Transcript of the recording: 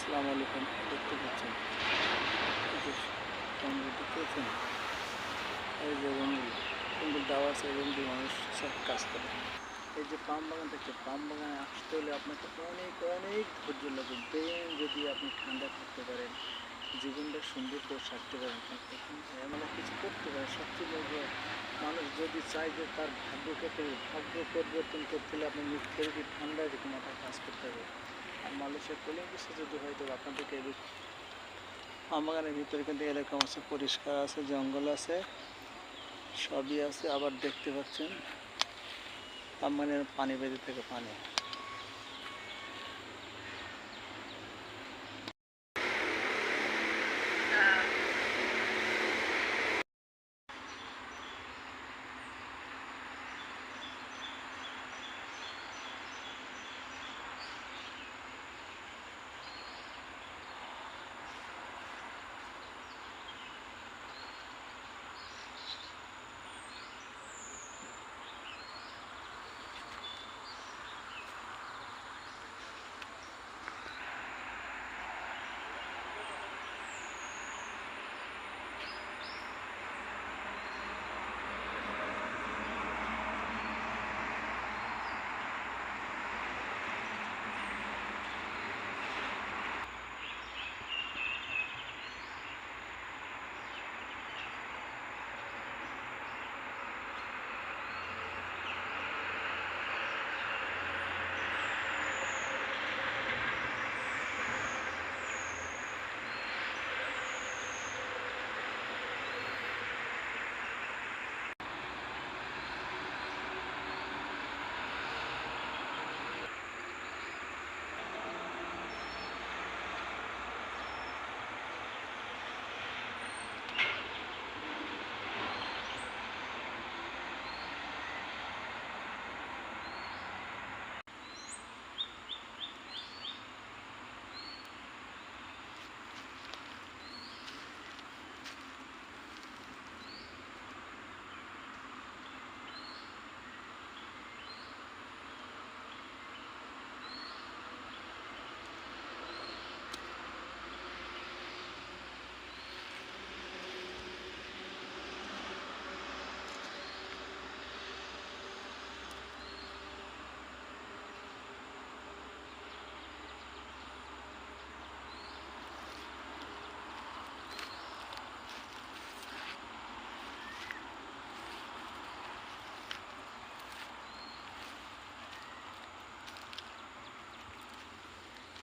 আসসালামু আলাইকুম। দেখতে পাচ্ছেন এই যে টমেটো দেখতেছেন, এই যে রুমগুলো দেওয়া আছে, রুম দিয়ে মানুষ সব কাজ করে। এই যে পাম বাগান দেখছে, পাম বাগানে আসতে হলে আপনাকে অনেক অনেক ধৈর্য লাগবে। ব্রেন যদি আপনি ঠান্ডা থাকতে পারেন, জীবনটা সুন্দর করে সারতে পারেন, এখানে এমন কিছু করতে পারেন। সবচেয়ে বড় মানুষ যদি চায় যে তার ভাগ্য পরিবর্তন করতে হলে আপনার মুখ থেরাপি ঠান্ডা এরকম মাথায় কাজ করতে হবে। আর মালয়েশিয়ার কুলিং গ্লাসে যদি হয়তো আপনাদেরকে পাম বাগানের ভিতরে কিন্তু এরকম আছে, পরিষ্কার আছে, জঙ্গল আছে, সবই আছে। আবার দেখতে পাচ্ছেন পাম বাগানের পানি বেরিয়ে থেকে পানি